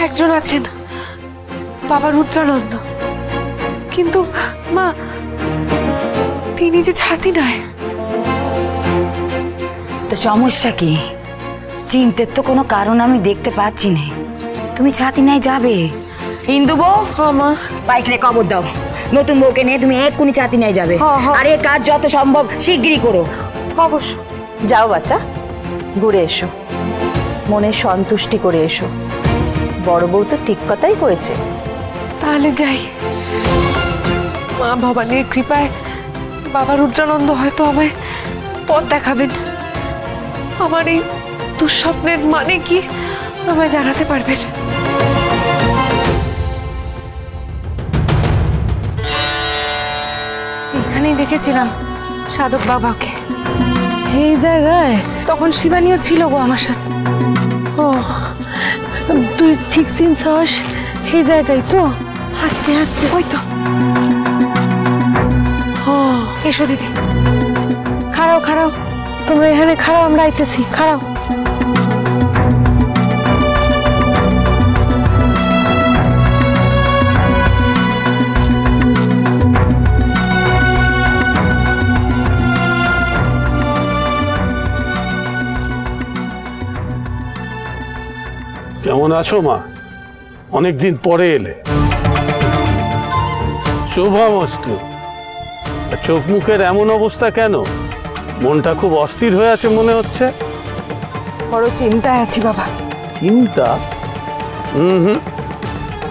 একজন আছেন, বাবা রুদ্রানন্দ, কিন্তু মা তিনি যে ছাতি নয়। তো সমস্যা কি? চিন্তার তো কোনো কারণ আমি দেখতে পাচ্ছি না। তুমি ছাতি নাই যাবে? ইন্দু বউ, মা পাইকরে খবর দাও, নতুন বউকে নিয়ে তুমি এক্ষুনি ছাতি নাই যাবে। আর এই কাজ যত সম্ভব শিগগিরই করো। অবশ্য। যাও বাচ্চা, ঘুরে এসো, মনে সন্তুষ্টি করে এসো। বড় বউ তো ঠিক কথাই কয়েছে। তাহলে যাই। মা ভবানীর কৃপায় বাবা রুদ্রানন্দ হয়তো আমায় পথ দেখাবেন। আমার এই দুঃস্বপ্নের মানে কি আমায় জানাতে পারবেন। এখানেই দেখেছিলাম সাধক বাবাকে, এই জায়গায়। তখন শিবানীও ছিল গো আমার সাথে। ও, তুই ঠিক চিনছস এই জায়গায় তো? আস্তে আস্তে ওই তো। এসো দিদি। খাড়াও খাড়াও, তোমরা এখানে খাড়াও, আমরা আইতেছি। খাড়াও। কেমন আছো মা? অনেকদিন পরে এলে। শুভমস্তু। চোখ মুখের এমন অবস্থা কেন? মনটা খুব অস্থির হয়ে আছে মনে হচ্ছে। বড় চিন্তায় আছি বাবা। চিন্তা?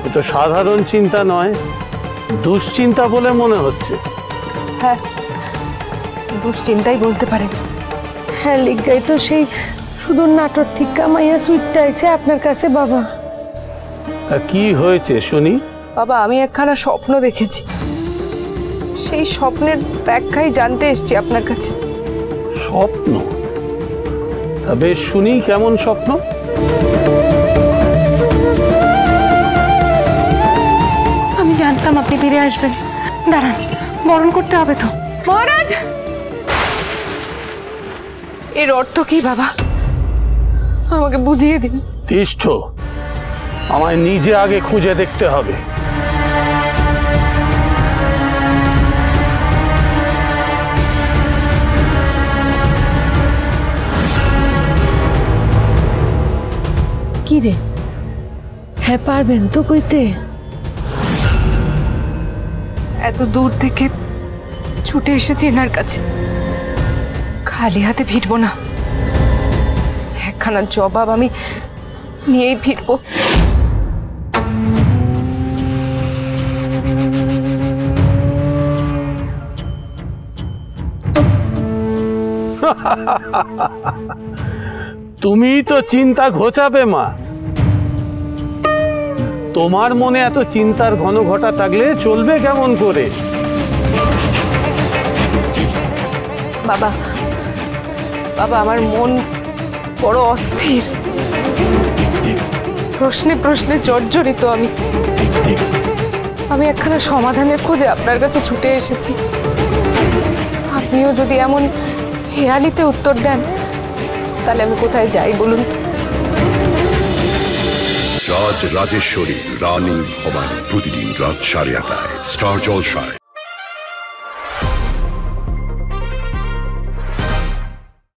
এটা সাধারণ চিন্তা নয়, দুশ্চিন্তা বলে মনে হচ্ছে। হ্যাঁ, দুশ্চিন্তাই বলতে পারেন। হ্যাঁ, লিগাই তো সেই শুধু নাটক ঠিক কামাইয়া সুইটটা আইছে আপনার কাছে বাবা। কি হয়েছে শুনি? বাবা, আমি একখানা স্বপ্ন দেখেছি, সেই স্বপ্নের ব্যাখ্যাই জানতে এসেছি আপনার কাছে। স্বপ্ন? তা বেশ শুনি, কেমন স্বপ্ন? আমি জানতাম আপনি ফিরে আসবেন। দাঁড়ান, বরণ করতে হবে তো। মহারাজ, এর অর্থ কি বাবা? আমাকে বুঝিয়ে দিন। তিষ্ঠ, আমায় নিজে আগে খুঁজে দেখতে হবে। কি রে? হ্যাঁ, পারবেন তো কইতে? এত দূর থেকে ছুটে এসেছি এনার কাছে, খালি হাতে ফিরবো না। একখানা জবাব আমি নিয়েই ফিরবো। তুমি তো চিন্তা ঘোচাবে মা। তোমার মনে এত চিন্তার ঘন ঘটা থাকলে চলবে কেমন করে? বাবা, বাবা, আমার মন বড় অস্থির, প্রশ্নে প্রশ্নে জর্জরিত। আমি একখানা সমাধানের খোঁজে আপনার কাছে ছুটে এসেছি। আপনিও যদি এমন হেয়ালিতে উত্তর দেন, তাহলে আমি কোথায় যাই বলুন? রাজ রাজেশ্বরী রানী ভবানী, প্রতিদিন রাত 8:30 স্টার জলসায়।